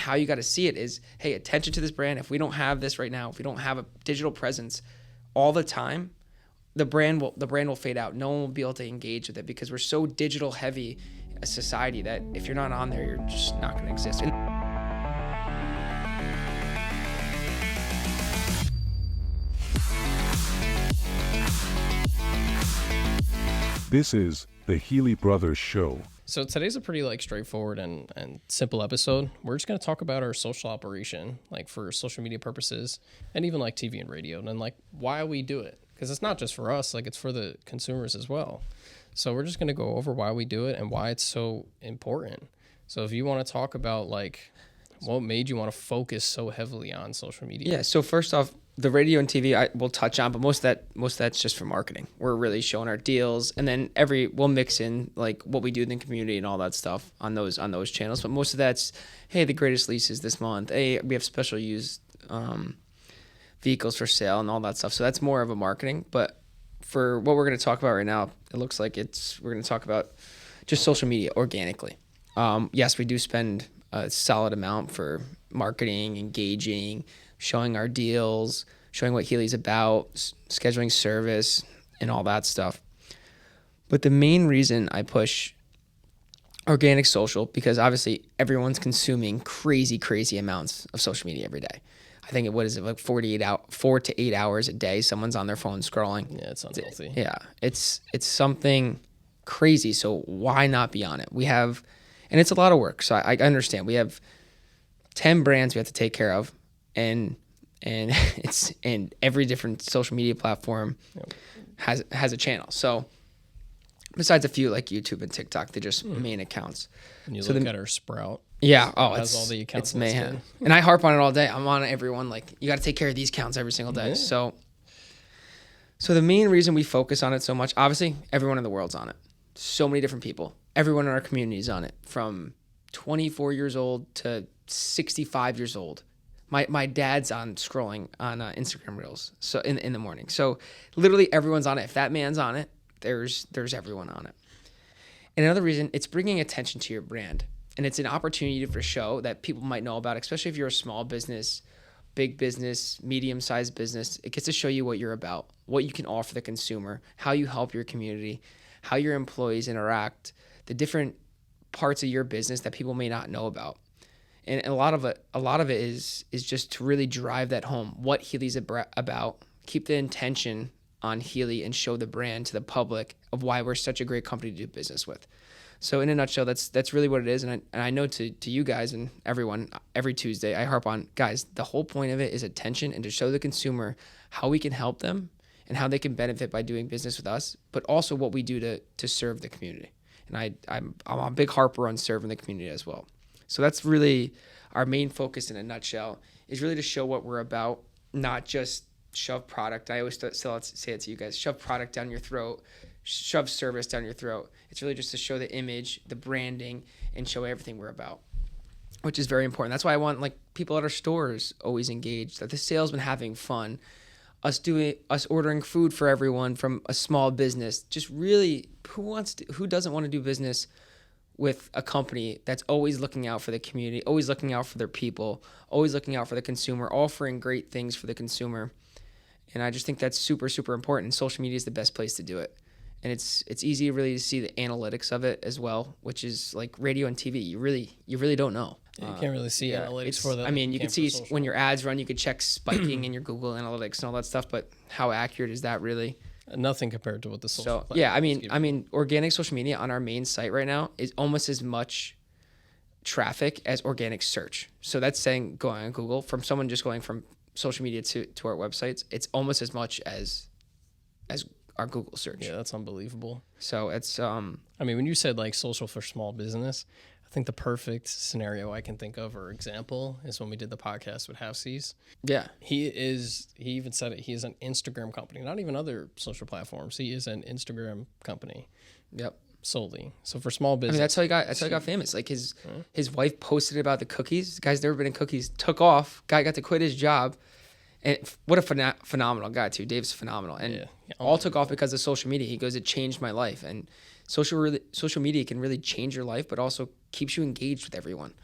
how you got to see it is, hey, attention to this brand. If we don't have this right now, if we don't have a digital presence all the time, the brand will fade out. No one will be able to engage with it because we're so digital heavy a society that if you're not on there, you're just not going to exist. This is the Healey Brothers Show. So today's a pretty straightforward and simple episode. We're just going to talk about our social operation, for social media purposes, and even TV and radio, and then why we do it. Because it's not just for us, it's for the consumers as well. So we're just going to go over why we do it and why it's so important. So if you want to talk about what made you want to focus so heavily on social media? Yeah. So first off, the radio and TV we'll touch on, but most of that's just for marketing. We're really showing our deals, and then we'll mix in what we do in the community and all that stuff on those channels. But most of that's, hey, the greatest leases this month. Hey, we have special used vehicles for sale and all that stuff. So that's more of a marketing. But for what we're going to talk about right now, it looks like we're going to talk about just social media organically. Yes, we do spend a solid amount for marketing, engaging, showing our deals, showing what Healey's about, scheduling service, and all that stuff. But the main reason I push organic social, because obviously everyone's consuming crazy amounts of social media every day. I think 4 to 8 hours a day, someone's on their phone scrolling. Yeah, it's unhealthy. It's something crazy. So why not be on it? And it's a lot of work. So I understand. We have 10 brands we have to take care of. And every different social media platform has a channel. So besides a few like YouTube and TikTok, they're just main accounts. And you look at our Sprout. Yeah. Has all the accounts it's mayhem. And I harp on it all day. I'm on everyone. You got to take care of these accounts every single day. Yeah. So the main reason we focus on it so much, obviously everyone in the world's on it. So many different people. Everyone in our community is on it, from 24 years old to 65 years old. My dad's on scrolling on Instagram Reels so in the morning. So literally everyone's on it. If that man's on it, there's everyone on it. And another reason, it's bringing attention to your brand. And it's an opportunity for show that people might know about, especially if you're a small business, big business, medium-sized business. It gets to show you what you're about, what you can offer the consumer, how you help your community, how your employees interact, the different parts of your business that people may not know about. And a lot of it is just to really drive that home, what Healey's about, keep the intention on Healey, and show the brand to the public of why we're such a great company to do business with. So in a nutshell, that's really what it is. And I know to you guys and everyone, every Tuesday, I harp on, guys, the whole point of it is attention and to show the consumer how we can help them and how they can benefit by doing business with us, but also what we do to serve the community. And I'm a big harper on serving the community as well. So that's really our main focus in a nutshell, is really to show what we're about, not just shove product. I always say it to you guys, shove product down your throat, shove service down your throat. It's really just to show the image, the branding, and show everything we're about, which is very important. That's why I want people at our stores always engaged, that the salesman having fun, us ordering food for everyone from a small business. Just really, who doesn't want to do business with a company that's always looking out for the community, always looking out for their people, always looking out for the consumer, offering great things for the consumer. And I just think that's super, super important. And social media is the best place to do it. And it's easy really to see the analytics of it as well, which is like radio and TV. You really don't know. Yeah, you can't really see analytics for that. I mean, you can see when your ads run, you could check spiking in your Google Analytics and all that stuff, but how accurate is that really? Nothing compared to what the social. So yeah, I mean, organic social media on our main site right now is almost as much traffic as organic search. So that's saying going on Google, from someone just going from social media to our websites, it's almost as much as our Google search. Yeah, that's unbelievable. So it's I mean, when you said social for small business, I think the perfect scenario I can think of or example is when we did the podcast with Houseys. Yeah. He even said it. He is an Instagram company, not even other social platforms. He is an Instagram company. Yep. Solely. So for small business. I mean, that's how he got famous. Like his wife posted about the cookies. The guy's never been in cookies, took off. Guy got to quit his job. And what a phenomenal guy too. Dave's phenomenal. And all took off because of social media. He goes, it changed my life. And social media can really change your life, but also keeps you engaged with everyone.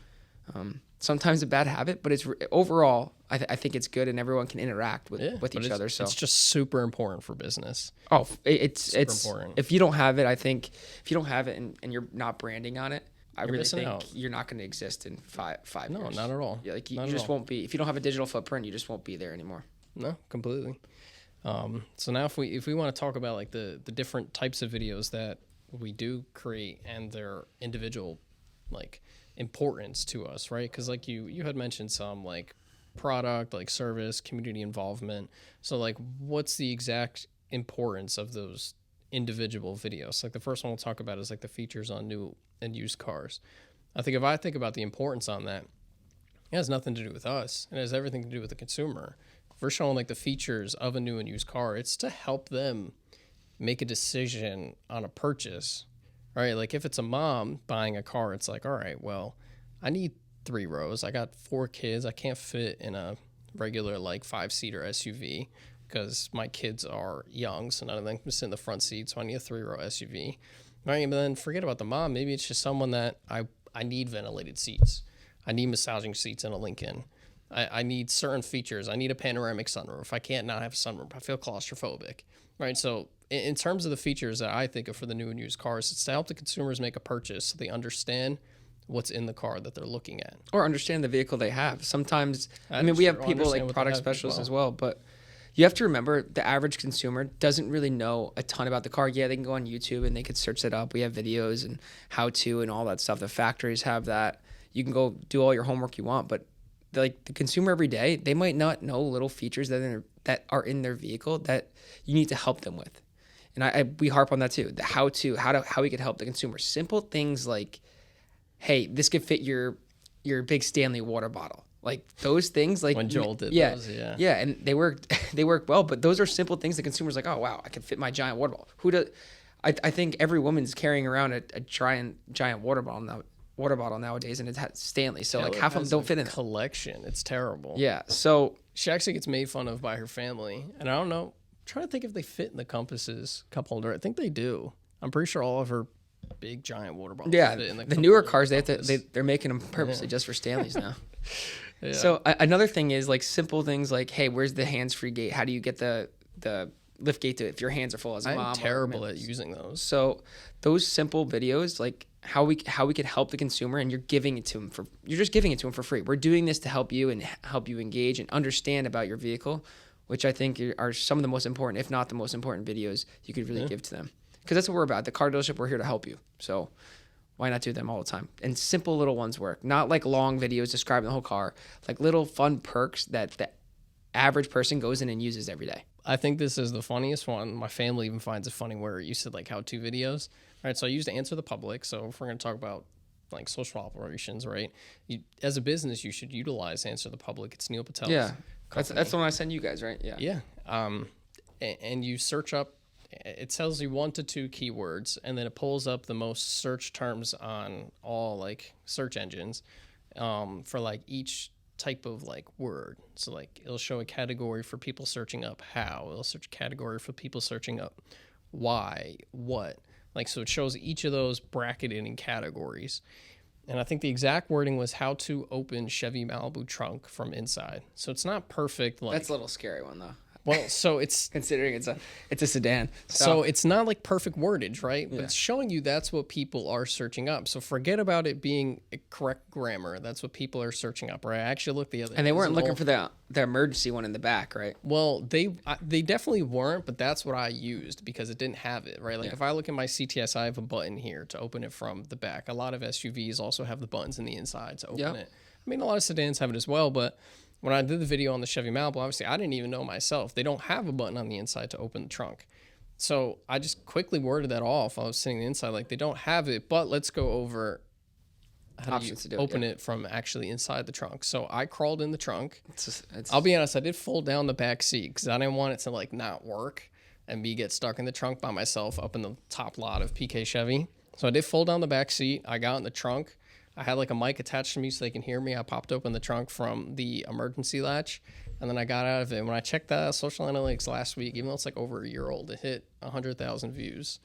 sometimes a bad habit, but it's overall, I think it's good and everyone can interact with but each other. So it's just super important for business. oh, it's important. If you don't have it, I think if you don't have it and you're not branding on it, I really missing think out. you're not going to exist in five No, years. not at all. Yeah, like you Not at just all. won't be. If you don't have a digital footprint, you just won't be there anymore. No, completely. So now if we want to talk about like the different types of videos that we do create and their individual like importance to us, right? Because like you had mentioned some like product, like service, community involvement. So like what's the exact importance of those individual videos? Like the first one we'll talk about is like the features on new and used cars. I think if I think about the importance on that, it has nothing to do with us. It has everything to do with the consumer. If we're showing like the features of a new and used car, it's to help them make a decision on a purchase, right? Like if it's a mom buying a car, it's like, all right, well, I need 3 rows. I got 4 kids. I can't fit in a regular like 5-seater SUV because my kids are young, so none of them can sit in the front seat. So I need a 3-row SUV, right? But then forget about the mom. Maybe it's just someone that I need ventilated seats. I need massaging seats in a Lincoln. I need certain features. I need a panoramic sunroof. I can't not have a sunroof. I feel claustrophobic, right? So in terms of the features that I think of for the new and used cars, it's to help the consumers make a purchase so they understand what's in the car that they're looking at. Or understand the vehicle they have. Sometimes, That I mean, is we true. have people Understand like what they product have specialists as as well, but you have to remember the average consumer doesn't really know a ton about the car. Yeah, they can go on YouTube and they could search it up. We have videos and how to and all that stuff. The factories have that. You can go do all your homework you want, but like the consumer every day, they might not know little features that are in their vehicle that you need to help them with. And we harp on that too. The how we could help the consumer. Simple things like, hey, this could fit your big Stanley water bottle. Like those things, like When Joel did yeah, those, yeah. yeah, and they work well. But those are simple things the consumer's like, oh wow, I can fit my giant water bottle. I think every woman's carrying around a giant water bottle nowadays, and it has Stanley. So like half of them don't fit in it. Collection. It's terrible. Yeah. So She actually gets made fun of by her family. And I don't know. I'm trying to think if they fit in the Compasses cup holder. I think they do. I'm pretty sure all of her big giant water bottles yeah, fit in the cup newer holder cars Compass. they're making them purposely just for Stanleys now. Yeah. So another thing is like simple things like, hey, where's the hands-free gate? How do you get the lift gate to if your hands are full as a mom? I'm or terrible at using those. So those simple videos, like how we could help the consumer, and you're just giving it to them for free. We're doing this to help you and help you engage and understand about your vehicle, which I think are some of the most important, if not the most important videos you could really give to them. Because that's what we're about. The car dealership, we're here to help you. So why not do them all the time? And simple little ones work. Not like long videos describing the whole car, like little fun perks that the average person goes in and uses every day. I think this is the funniest one. My family even finds it funny where you said like how-to videos. All right, so I used to answer the public. So if we're going to talk about like social operations, right? As a business, you should utilize Answer the Public. It's Neil Patel's That's the one I send you guys, right? Yeah. Yeah. And you search up, it tells you 1 to 2 keywords, and then it pulls up the most search terms on all like search engines for like each type of like word. So like it'll show a category for people searching up how, it'll search a category for people searching up why, what. Like, so it shows each of those bracketed in categories. And I think the exact wording was how to open Chevy Malibu trunk from inside. So it's not perfect. Like, That's a little scary one though. well, so it's Considering it's a sedan. so it's not like perfect wordage, right? But it's showing you that's what people are searching up. So forget about it being a correct grammar. That's what people are searching up, right? I actually looked the other. And they weren't looking for the emergency one in the back, right? Well, they definitely weren't, but that's what I used because it didn't have it, right? Like if I look at my CTS, I have a button here to open it from the back. A lot of SUVs also have the buttons in the inside to open it. I mean, a lot of sedans have it as well, but when I did the video on the Chevy Malibu, obviously I didn't even know myself. They don't have a button on the inside to open the trunk. So I just quickly worded that off. I was sitting inside like they don't have it, but let's go over how do you open it from actually inside the trunk. So I crawled in the trunk. I'll be honest, I did fold down the back seat because I didn't want it to like not work and me get stuck in the trunk by myself up in the top lot of PK Chevy. So I did fold down the back seat. I got in the trunk. I had like a mic attached to me so they can hear me. I popped open the trunk from the emergency latch, and then I got out of it. When I checked the social analytics last week, even though it's like over a year old, it hit 100,000 views.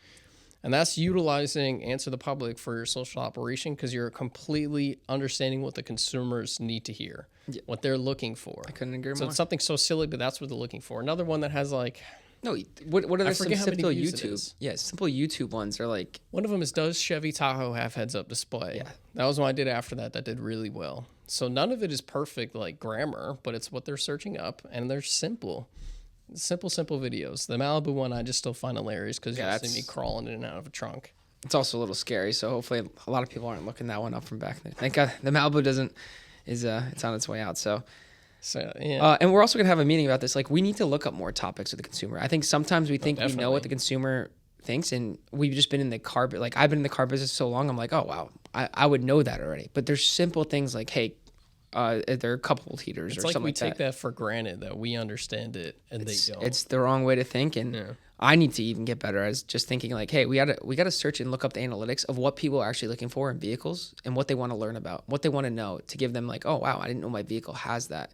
And that's utilizing Answer the Public for your social operation because you're completely understanding what the consumers need to hear, what they're looking for. I couldn't agree So more. it's something so silly, but that's what they're looking for. Another one that has like, No, what are there some forget how many simple views it YouTube? is. Yeah, simple YouTube ones are like, one of them is, does Chevy Tahoe have heads-up display? Yeah. That was one I did after that did really well. So none of it is perfect like grammar, but it's what they're searching up, and they're simple videos. The Malibu one I just still find hilarious because you see me crawling in and out of a trunk. it's also a little scary. So hopefully a lot of people aren't looking that one up from back then. Thank God the Malibu it's on its way out. So yeah. And we're also gonna have a meeting about this. Like, we need to look up more topics with the consumer. I think sometimes we think we know definitely. what the consumer thinks, and we've just been in the car. Like, I've been in the car business so long, I'm like, oh wow, I would know that already. But there's simple things like, hey, there are coupled heaters It's or like something we like take that. that for granted that we understand it and they don't. It's the wrong way to think, and I need to even get better as just thinking like, hey, we gotta search and look up the analytics of what people are actually looking for in vehicles and what they want to learn about, what they want to know, to give them like, oh wow, I didn't know my vehicle has that.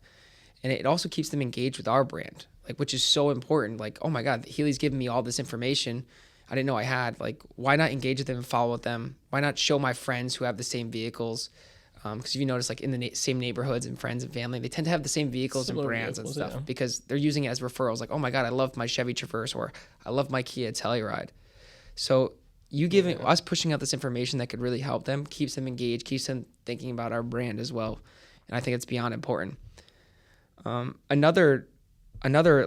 And it also keeps them engaged with our brand, like, which is so important. Like, oh my God, Healey's giving me all this information I didn't know I had. Like, why not engage with them and follow with them? Why not show my friends who have the same vehicles? Because if you notice, like, in the same neighborhoods and friends and family, they tend to have the same vehicles and Similar brands vehicles, and stuff yeah. because they're using it as referrals. Like, oh my God, I love my Chevy Traverse, or I love my Kia Telluride. So you giving us pushing out this information that could really help them keeps them engaged, keeps them thinking about our brand as well. And I think it's beyond important. Another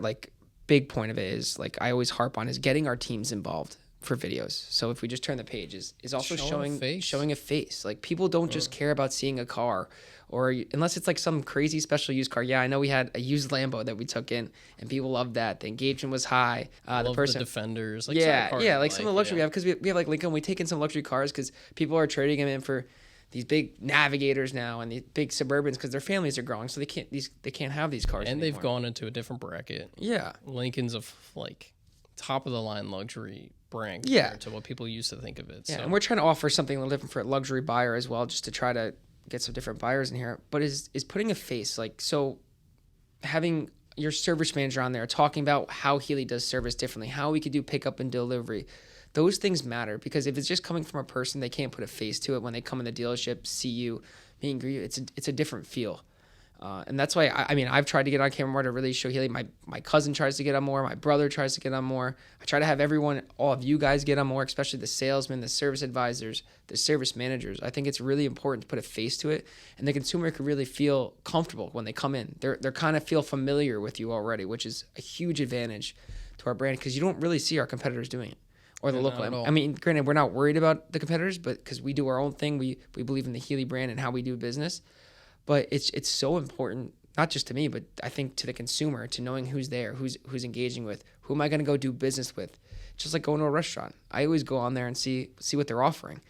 like big point of it is, like, I always harp on, is getting our teams involved for videos. So if we just turn the page, is also showing a face. Like, people don't just care about seeing a car, or unless it's like some crazy special used car. Yeah, I know we had a used Lambo that we took in, and people loved that. The engagement was high. The Defenders. Like like some of the luxury we have, because we have like Lincoln. We take in some luxury cars because people are trading them in for these big Navigators now and these big Suburbans because their families are growing, so they can't have these cars and anymore. they've gone into a different bracket. Yeah, Lincoln's of like top of the line luxury brand compared to what people used to think of it. Yeah, so. and we're trying to offer something a little different for a luxury buyer as well, just to try to get some different buyers in here. But is putting a face, like, so having your service manager on there talking about how Healey does service differently, how we could do pickup and delivery. Those things matter, because if it's just coming from a person, they can't put a face to it when they come in the dealership, see you, meet and greet you. It's a different feel. And that's why, I mean, I've tried to get on camera more to really show Healey. My cousin tries to get on more. My brother tries to get on more. I try to have everyone, all of you guys, get on more, especially the salesmen, the service advisors, the service managers. I think it's really important to put a face to it, and the consumer can really feel comfortable when they come in. They're kind of feel familiar with you already, which is a huge advantage to our brand, because you don't really see our competitors doing it. Or the local. I mean, granted, we're not worried about the competitors, but because we do our own thing, we believe in the Healey brand and how we do business. But it's so important, not just to me, but I think to the consumer, to knowing who's there, who's engaging with, who am I going to go do business with. Just like going to a restaurant, I always go on there and see what they're offering.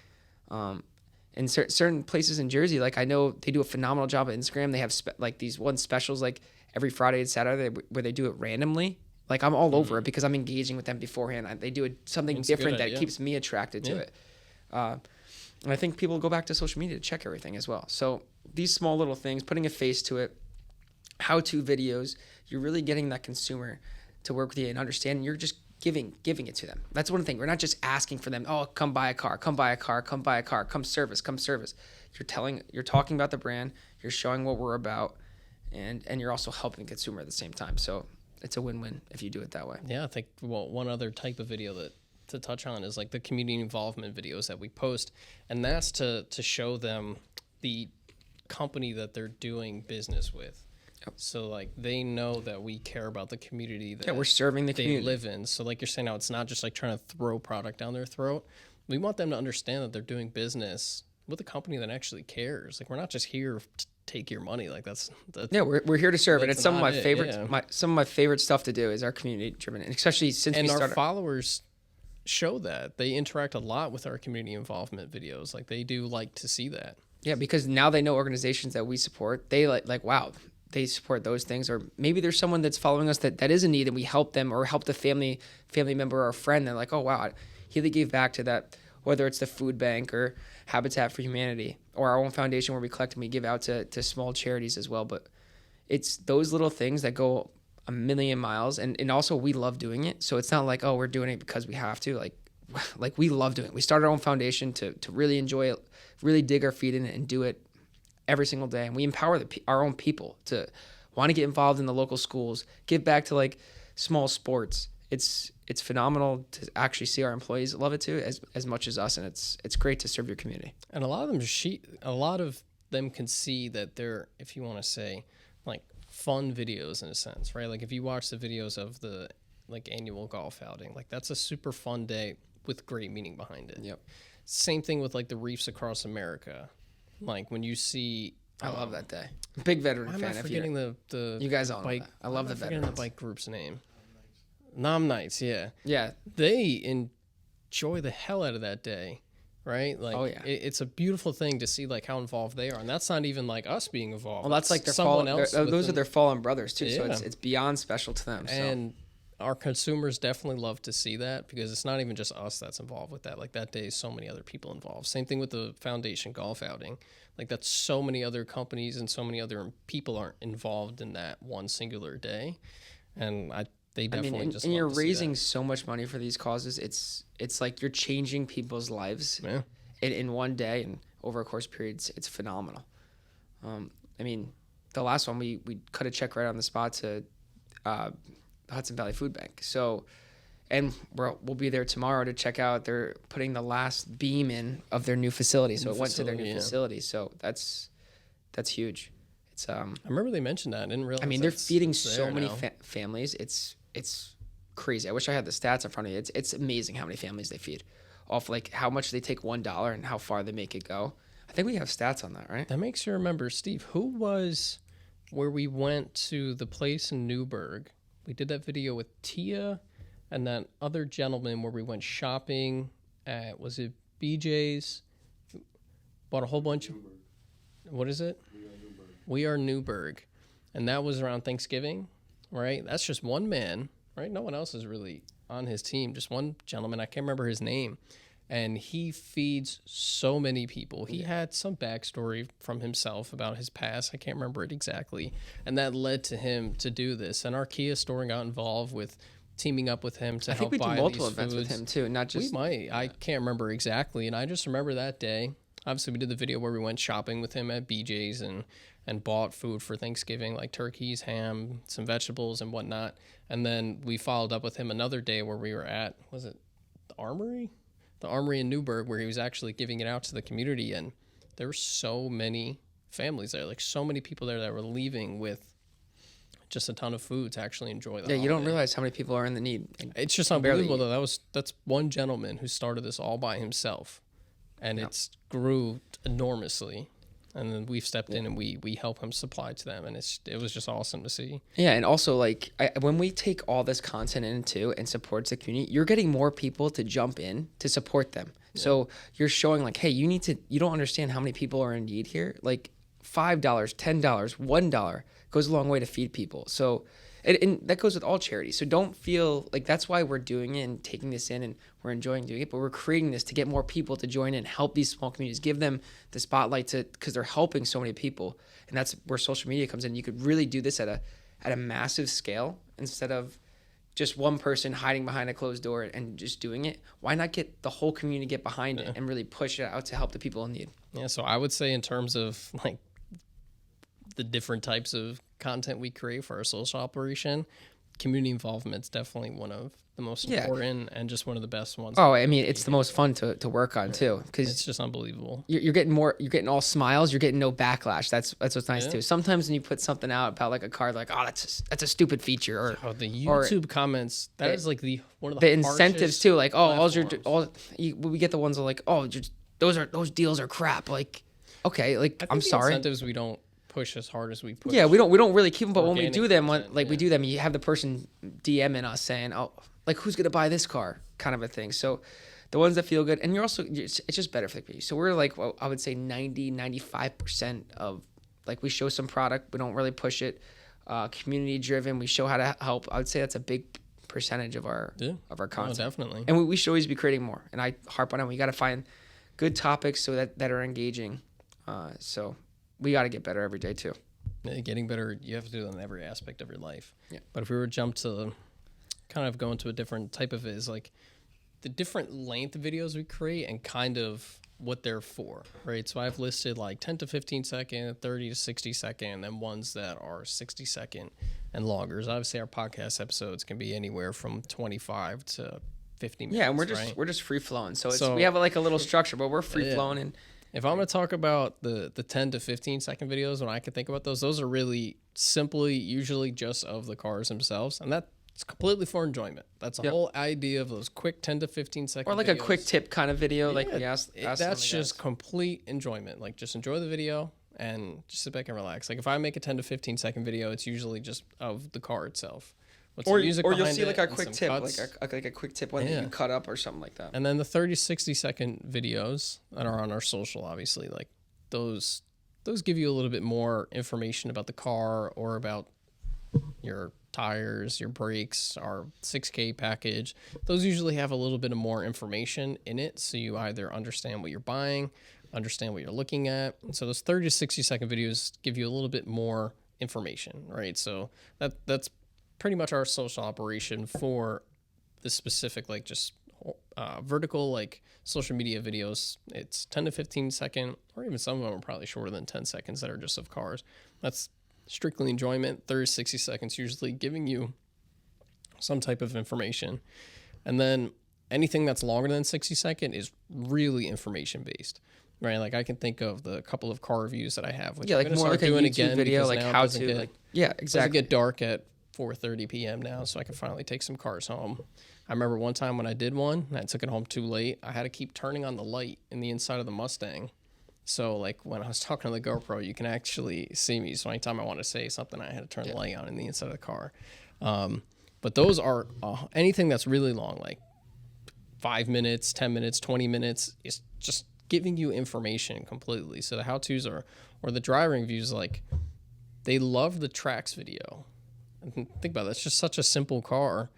In certain places in Jersey, like, I know they do a phenomenal job at Instagram. They have like these one specials like every Friday and Saturday where they do it randomly. Like, I'm all over it because I'm engaging with them beforehand. They do something different that keeps me attracted to it. And I think people go back to social media to check everything as well. So these small little things, putting a face to it, how-to videos, you're really getting that consumer to work with you and understand. You're just giving it to them. That's one thing. We're not just asking for them, oh, come buy a car, come buy a car, come buy a car, come service. You're talking about the brand, you're showing what we're about, and you're also helping the consumer at the same time. So it's a win-win if you do it that way. Yeah, I think, well, one other type of video that to touch on is like the community involvement videos that we post, and that's to show them the company that they're doing business with. Yep. So like they know that we care about the community that we're serving the community they live in. So like you're saying now, it's not just like trying to throw product down their throat. We want them to understand that they're doing business with a company that actually cares. Like, we're not just here to take your money. Like that's we're here to serve, and it's some of my favorites. Yeah. Some of my favorite stuff to do is our community driven, and especially since we started. Our followers show that they interact a lot with our community involvement videos. Like, they do like to see that. Yeah, because now they know organizations that we support. They like wow, they support those things. Or maybe there's someone that's following us that is in need, and we help them, or help the family member or a friend. They're like, oh wow, Healey gave back to that. Whether it's the food bank or Habitat for Humanity or our own foundation where we collect and we give out to small charities as well. But it's those little things that go a million miles. And also we love doing it. So it's not like, oh, we're doing it because we have to. Like, like we love doing it. We started our own foundation to really enjoy it, really dig our feet in it and do it every single day. And we empower our own people to want to get involved in the local schools, give back to like small sports. It's phenomenal to actually see our employees love it too, as much as us. And it's great to serve your community. And a lot of them can see that they're, if you want to say, like fun videos in a sense, right? Like if you watch the videos of the like annual golf outing, like that's a super fun day with great meaning behind it. Yep. Same thing with like the Reefs Across America. Like when you see, I love that day. Big veteran I'm fan. not forgetting the You guys all know bike. that. I love I'm the not forgetting veterans. the bike group's name. Nom Knights, yeah. Yeah. They enjoy the hell out of that day, right? Like, Oh, yeah. It's a beautiful thing to see like how involved they are, and that's not even like us being involved. Well, that's like their someone fallen. else. Those are their fallen brothers too. So Yeah. it's beyond special to them. So. And our consumers definitely love to see that because it's not even just us that's involved with that. Like that day, so many other people involved. Same thing with the foundation golf outing. Like that's so many other companies and so many other people aren't involved in that one singular day. And they definitely and, just and love you're to see raising that. so much money for these causes. It's like you're changing people's lives Yeah. in one day and over a course period. It's phenomenal. I mean, the last one we cut a check right on the spot to the Hudson Valley Food Bank. So, and we'll be there tomorrow to check out. They're putting the last beam in of their new facility. So it went to their new facility. So that's huge. It's I remember they mentioned that. I didn't realize. I mean, they're feeding it's so there many now. families. It's crazy. I wish I had the stats in front of me. It's amazing how many families they feed, off like how much they take $1 and how far they make it go. I think we have stats on that, right? That makes you remember, Steve. Who was where we went to the place in Newburgh? We did that video with Tia and that other gentleman where we went shopping at, was it BJ's? Bought a whole bunch of, what is it? We Are Newburgh. And that was around Thanksgiving, right? That's just one man, right? No one else is really on his team. Just one gentleman. I can't remember his name. And he feeds so many people. He had some backstory from himself about his past. I can't remember it exactly. And that led to him to do this. And our Kia store got involved with teaming up with him to I help think we buy do multiple these events foods. with him too, not just. We might. I can't remember exactly. And I just remember that day. Obviously, we did the video where we went shopping with him at BJ's and bought food for Thanksgiving, like turkeys, ham, some vegetables, and whatnot. And then we followed up with him another day where we were at, was it the Armory? The Armory in Newburgh, where he was actually giving it out to the community. And there were so many families there, like so many people there that were leaving with just a ton of food to actually enjoy the Yeah, you don't holiday. realize how many people are in the need. It's just unbelievable though. That's one gentleman who started this all by himself, and it's grew enormously. And then we've stepped in and we help him supply to them, and it was just awesome to see. Yeah, and also like when we take all this content in too and supports the community, you're getting more people to jump in to support them. Yeah. So you're showing like, hey, you don't understand how many people are in need here. Like $5, $10, $1 goes a long way to feed people. So and that goes with all charities. So don't feel like that's why we're doing it and taking this in and we're enjoying doing it. But we're creating this to get more people to join in, help these small communities, give them the spotlight because they're helping so many people. And that's where social media comes in. You could really do this at a massive scale instead of just one person hiding behind a closed door and just doing it. Why not get the whole community get behind it and really push it out to help the people in need? Yeah, so I would say in terms of like the different types of content we create for our social operation, community involvement is definitely one of the most important and just one of the best ones. Oh, I mean, it's the most fun to work on too, because it's just unbelievable. You're getting all smiles. You're getting no backlash. That's what's nice too. Sometimes when you put something out about like a car, like, oh, that's a stupid feature, or the YouTube comments. That is like one of the the incentives too. Like, oh, platforms. we get the ones that are like, oh, those deals are crap. Like, okay, like I'm sorry. Incentives we don't push as hard as we push. Yeah, we don't really keep them, but when we do them, content, we do them, you have the person DMing us saying, oh, like who's gonna buy this car, kind of a thing. So the ones that feel good, and it's just better for the community. So we're like, well, I would say 95% of like we show some product, we don't really push it. Community driven, we show how to help. I would say that's a big percentage of our content. Oh, definitely. And we should always be creating more. And I harp on it. We got to find good topics so that are engaging. So we got to get better every day too. Yeah, getting better, you have to do it in every aspect of your life. Yeah. But if we were to jump to kind of go into a different type of it, is like the different length videos we create and kind of what they're for, right? So I've listed like 10 to 15 second, 30 to 60 second, and ones that are 60 second and longer. So obviously our podcast episodes can be anywhere from 25 to 50 minutes. Yeah, and we're just free flowing. So we have like a little structure, but we're free flowing. And if I'm going to talk about the 10 to 15 second videos, when I can think about those are really simply usually just of the cars themselves. And that's completely for enjoyment. That's the whole idea of those quick 10 to 15 second or like videos. a quick tip kind of video, like we asked that's just complete enjoyment. Like just enjoy the video and just sit back and relax. Like if I make a 10 to 15 second video, it's usually just of the car itself. Or you'll see like a quick tip, like a quick tip when you cut up or something like that. And then the 30, 60 second videos that are on our social, obviously, like those give you a little bit more information about the car or about your tires, your brakes, our 6K package. Those usually have a little bit of more information in it, so you either understand what you're buying, understand what you're looking at. And so those 30 to 60 second videos give you a little bit more information, right? So that's pretty much our social operation for the specific, like just vertical, like social media videos. It's 10 to 15 second, or even some of them are probably shorter than 10 seconds that are just of cars. That's strictly enjoyment. 30 to 60 seconds usually giving you some type of information. And then anything that's longer than 60 second is really information based, right? Like I can think of the couple of car reviews that I have, which like more like a YouTube video, like how to exactly. It doesn't get dark at 4:30 p.m. now, so I can finally take some cars home. I remember one time when I did one, and I took it home too late. I had to keep turning on the light in the inside of the Mustang. So like when I was talking to the GoPro, you can actually see me. So anytime I want to say something, I had to turn the light on in the inside of the car. But those are anything that's really long, like 5 minutes, 10 minutes, 20 minutes, is just giving you information completely. So the how-tos or the driving views, like they love the tracks video. And think about it, it's just such a simple car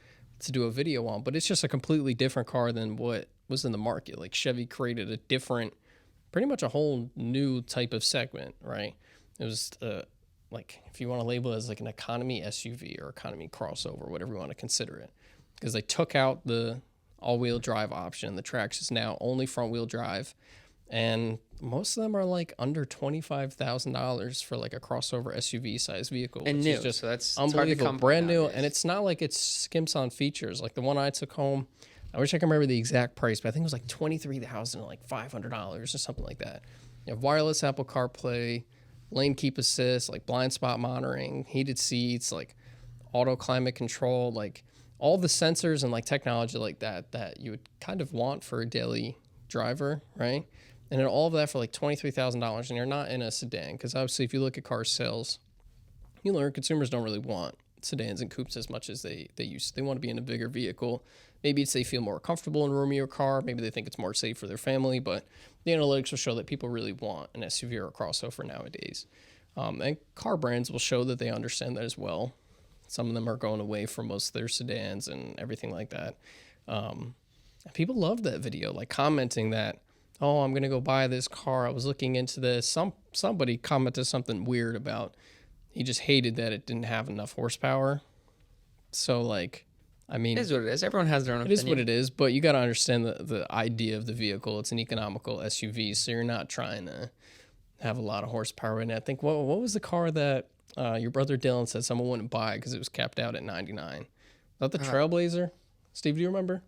to do a video on, but it's just a completely different car than what was in the market. Like Chevy created a different, pretty much a whole new type of segment, right? It was like, if you want to label it as like an economy SUV or economy crossover, whatever you want to consider it, because they took out the all-wheel drive option. The Trax is now only front-wheel drive, and most of them are like under $25,000 for like a crossover SUV size vehicle, and which new. is just so that's unbelievable, brand new. And it's not like it skimps on features. Like the one I took home, I wish I could remember the exact price, but I think it was like $23,500 or something like that. You have wireless Apple CarPlay, lane keep assist, like blind spot monitoring, heated seats, like auto climate control, like all the sensors and like technology like that you would kind of want for a daily driver, right? And then all of that for like $23,000, and you're not in a sedan, because obviously if you look at car sales, you learn consumers don't really want sedans and coupes as much as they used. They want to be in a bigger vehicle. Maybe it's they feel more comfortable in a roomier car. Maybe they think it's more safe for their family, but the analytics will show that people really want an SUV or a crossover nowadays. And car brands will show that they understand that as well. Some of them are going away from most of their sedans and everything like that. And people love that video, like commenting that, oh, I'm going to go buy this car. I was looking into this. Somebody commented something weird about, he just hated that it didn't have enough horsepower. So like, I mean, it is what it is. Everyone has their own opinion. It is what it is, but you got to understand the idea of the vehicle. It's an economical SUV, so you're not trying to have a lot of horsepower in it. I think, what was the car that your brother Dylan said someone wouldn't buy because it was capped out at 99? Was that the Trailblazer? Steve, do you remember?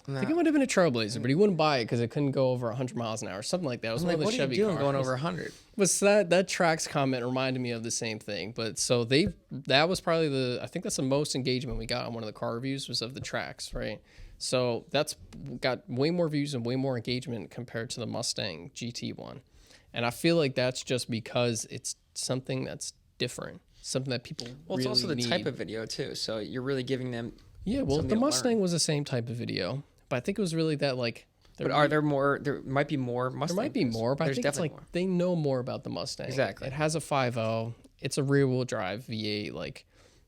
I think it might have been a Trailblazer, but he wouldn't buy it because it couldn't go over 100 miles an hour, something like that. It was one of the what Chevy are you doing cars. going over 100? But that Trax comment reminded me of the same thing. But so that was probably I think that's the most engagement we got on one of the car reviews was of the Trax, right? So that's got way more views and way more engagement compared to the Mustang GT one. And I feel like that's just because it's something that's different, something that people Well, it's really also the need. Type of video too. So you're really giving them. Yeah, well, the Mustang was the same type of video, but I think it was really that like. But are there more? There might be more Mustangs. There might be more, but I think it's like more. they know more about the Mustang. Exactly. It has a 5.0. It's a rear-wheel drive V8. Like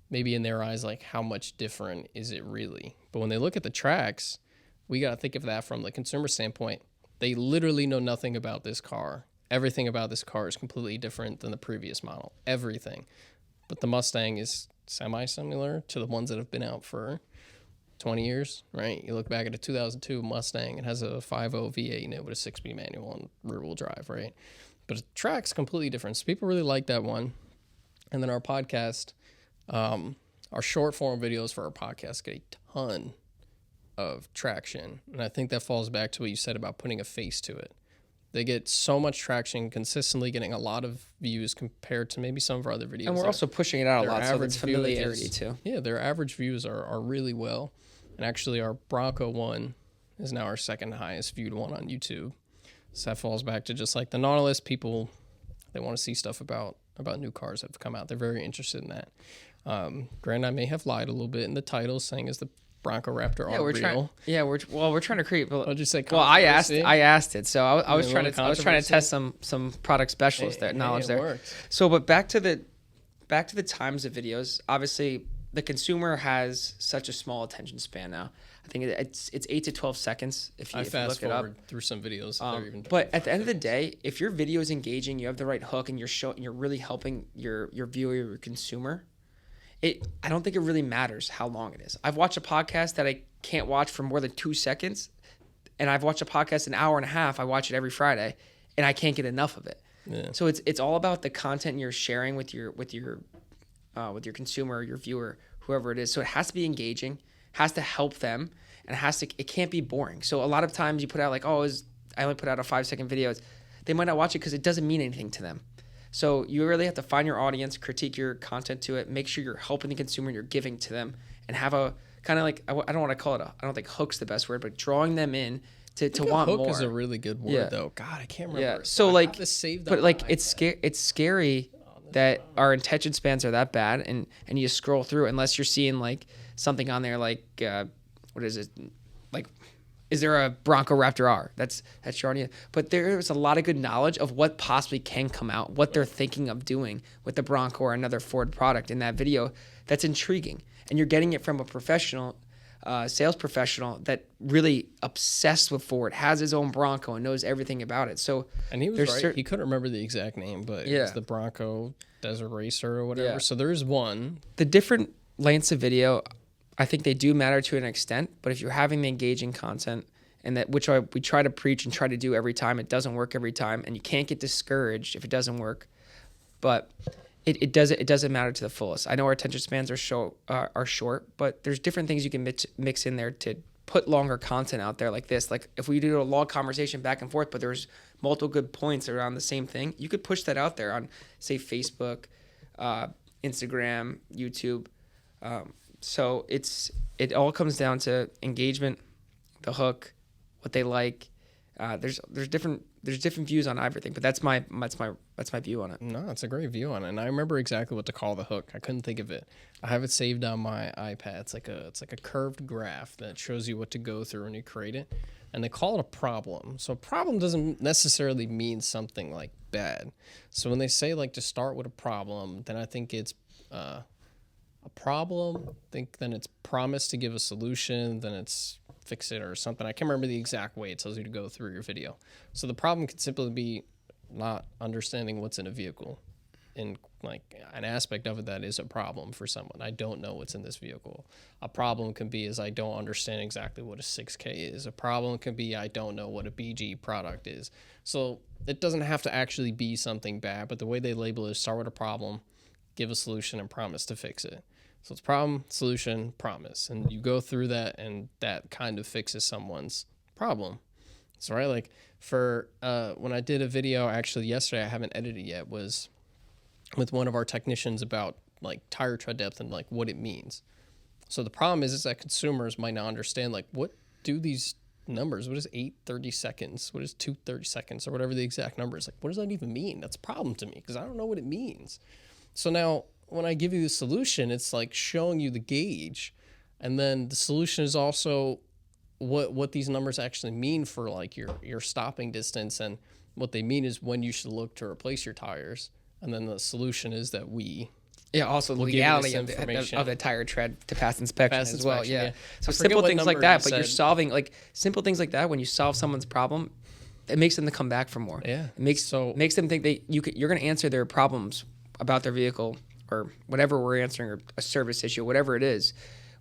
maybe in their eyes, like how much different is it really? But when they look at the Trax, we got to think of that from the consumer standpoint. They literally know nothing about this car. Everything about this car is completely different than the previous model. Everything. But the Mustang is semi-similar to the ones that have been out for 20 years, right? You look back at a 2002 Mustang, it has a 5.0 V8 in it with a 6-speed manual and rear-wheel drive, right? But a track's completely different. So people really like that one. And then our podcast, our short-form videos for our podcast get a ton of traction. And I think that falls back to what you said about putting a face to it. They get so much traction, consistently getting a lot of views compared to maybe some of our other videos. And we're also pushing it out a lot, so it's familiarity viewage too. Yeah, their average views are really well. And actually, our Bronco one is now our second highest viewed one on YouTube. So that falls back to just like the Nautilus. People, they want to see stuff about new cars that have come out. They're very interested in that. Granted, I may have lied a little bit in the title, saying is the Bronco Raptor all real. We're trying to create. I'll just say. Well, I asked it, so I was trying to test some product specialist knowledge there. Worked. So, but back to the times of videos. Obviously, the consumer has such a small attention span now. I think it's 8 to 12 seconds if you fast look it up. forward through some videos. But at the end of the day, if your video is engaging, you have the right hook, and you're really helping your viewer, your consumer. I don't think it really matters how long it is. I've watched a podcast that I can't watch for more than 2 seconds, and I've watched a podcast an hour and a half. I watch it every Friday, and I can't get enough of it. Yeah. So it's all about the content you're sharing with your consumer, your viewer, whoever it is. So it has to be engaging, has to help them, and it can't be boring. So a lot of times you put out like, I only put out a 5-second video. They might not watch it because it doesn't mean anything to them. So you really have to find your audience, critique your content to it, make sure you're helping the consumer, you're giving to them, and have a kind of like, I don't want to call it I don't think hook's the best word, but drawing them in to want hook more. Is a really good word though. God, I can't remember. Yeah. So like, but like it's it's scary that our attention spans are that bad, and you scroll through unless you're seeing like something on there like what is it, like, is there a Bronco Raptor R? That's your audience. But there's a lot of good knowledge of what possibly can come out, what they're thinking of doing with the Bronco or another Ford product in that video. That's intriguing, and you're getting it from a professional, sales professional that really obsessed with Ford, has his own Bronco, and knows everything about it. So, and he was right. He couldn't remember the exact name, but it's the Bronco Desert Racer or whatever. Yeah. So there is one. The different lengths of video, I think they do matter to an extent, but if you're having the engaging content, and that which we try to preach and try to do every time, it doesn't work every time, and you can't get discouraged if it doesn't work. But it doesn't matter to the fullest. I know our attention spans are short, but there's different things you can mix in there to put longer content out there like this. Like if we do a long conversation back and forth, but there's multiple good points around the same thing, you could push that out there on, say, Facebook, Instagram, YouTube. So it all comes down to engagement, the hook, what they like. There's different views on everything, but that's my view on it. No, it's a great view on it, and I remember exactly what to call the hook. I couldn't think of it. I have it saved on my iPad. It's like a curved graph that shows you what to go through when you create it, and they call it a problem. So a problem doesn't necessarily mean something like bad. So when they say like to start with a problem, then I think it's a problem. Then it's promise to give a solution. Then it's fix it or something. I can't remember the exact way it tells you to go through your video. So the problem could simply be not understanding what's in a vehicle. And like an aspect of it that is a problem for someone. I don't know what's in this vehicle. A problem can be is I don't understand exactly what a 6K is. A problem can be I don't know what a BG product is. So it doesn't have to actually be something bad, but the way they label it is start with a problem, give a solution, and promise to fix it. So it's problem, solution, promise. And you go through that, and that kind of fixes someone's problem. So, right, like for when I did a video, actually yesterday, I haven't edited yet, was with one of our technicians about like tire tread depth and like what it means. So the problem is that consumers might not understand like what do these numbers, what is 8:30 seconds, what is 2:30 seconds, or whatever the exact number is. Like, what does that even mean? That's a problem to me because I don't know what it means. So now when I give you the solution, it's like showing you the gauge, and then the solution is also what these numbers actually mean for like your stopping distance, and what they mean is when you should look to replace your tires. And then the solution is that also the legality of the tire tread to pass inspection as well. Yeah. So simple things like that, but you're solving like simple things like that. When you solve someone's problem, it makes them to come back for more. Yeah. It makes them think you're going to answer their problems about their vehicle or whatever we're answering, or a service issue, whatever it is.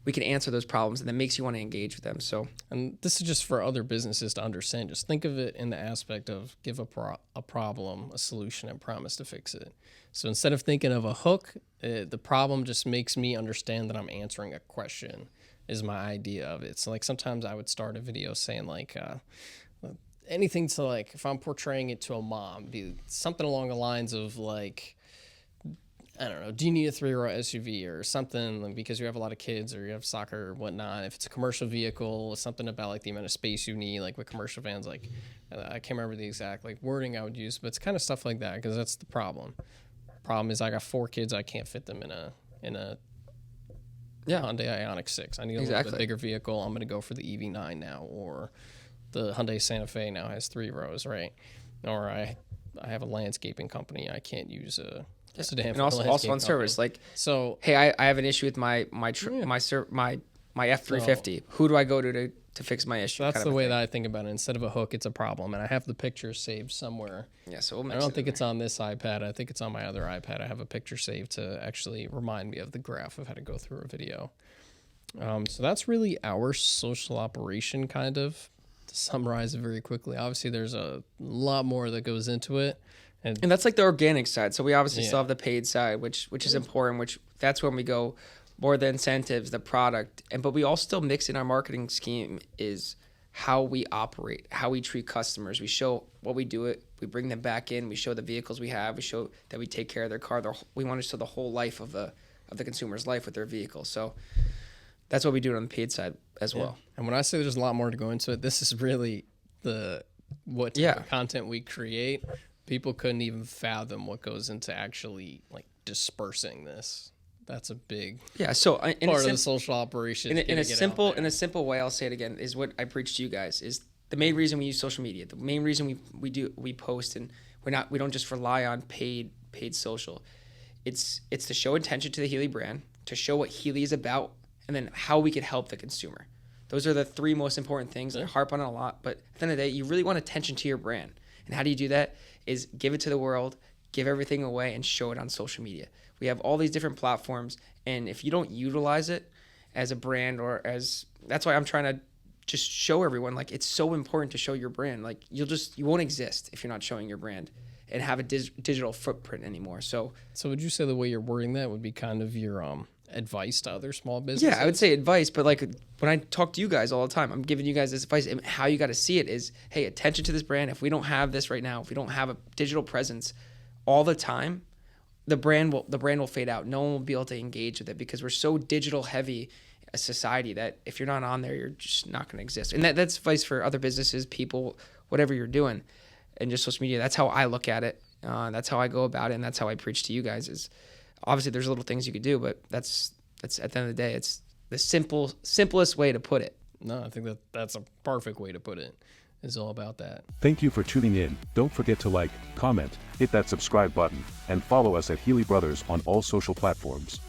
we can answer those problems, and that makes you want to engage with them. So, and this is just for other businesses to understand. Just think of it in the aspect of give a problem, a solution, and promise to fix it. So instead of thinking of a hook, the problem just makes me understand that I'm answering a question is my idea of it. So like sometimes I would start a video saying like anything to like, if I'm portraying it to a mom, be something along the lines of like, I don't know, do you need a 3-row SUV or something because you have a lot of kids or you have soccer or whatnot? If it's a commercial vehicle, something about like the amount of space you need, like with commercial vans, like I can't remember the exact like wording I would use, but it's kind of stuff like that because that's the problem. Problem is I got 4 kids, I can't fit them in a Hyundai Ioniq 6. I need a little bit bigger vehicle. I'm going to go for the EV9 now, or the Hyundai Santa Fe now has 3 rows, right? Or I have a landscaping company. I can't use a sedan. And also on service, like, so hey, I have an issue with my F350. Who do I go to fix my issue? So that's the way that I think about it. Instead of a hook, it's a problem, and I have the picture saved somewhere. Yeah, so I don't think it's on this iPad. I think it's on my other iPad. I have a picture saved to actually remind me of the graph of how to go through a video. So that's really our social operation, kind of, to summarize it very quickly. Obviously, there's a lot more that goes into it. And that's like the organic side. So we obviously still have the paid side, which is important, which that's when we go more the incentives, the product. But we all still mix in our marketing scheme is how we operate, how we treat customers. We show what we do it. We bring them back in. We show the vehicles we have. We show that we take care of their car. We want to show the whole life of the consumer's life with their vehicle. So that's what we do on the paid side as well. And when I say there's a lot more to go into it, this is really what type of content we create. People couldn't even fathom what goes into actually like dispersing this. That's a big So part of the social operation. In a simple way, I'll say it again, is what I preach to you guys is the main reason we use social media. The main reason we post, and we don't just rely on paid social. It's to show attention to the Healey brand, to show what Healey is about, and then how we could help the consumer. Those are the 3 most important things. I harp on it a lot, but at the end of the day, you really want attention to your brand. And how do you do that? Is give it to the world, give everything away, and show it on social media. We have all these different platforms, and if you don't utilize it as a brand that's why I'm trying to just show everyone, like, it's so important to show your brand. Like, you won't exist if you're not showing your brand and have a digital footprint anymore. So would you say the way you're wording that would be kind of your advice to other small businesses? Yeah, I would say advice, but like when I talk to you guys all the time, I'm giving you guys this advice, and how you got to see it is, hey, attention to this brand. If we don't have this right now, if we don't have a digital presence all the time, the brand will fade out. No one will be able to engage with it because we're so digital heavy a society that if you're not on there, you're just not going to exist. And that's advice for other businesses, people, whatever you're doing, and just social media. That's how I look at it. That's how I go about it, and that's how I preach to you guys. Is obviously there's little things you could do, but that's at the end of the day, it's the simplest way to put it. No, I think that's a perfect way to put it. It's all about that. Thank you for tuning in. Don't forget to like, comment, hit that subscribe button, and follow us at Healey Brothers on all social platforms.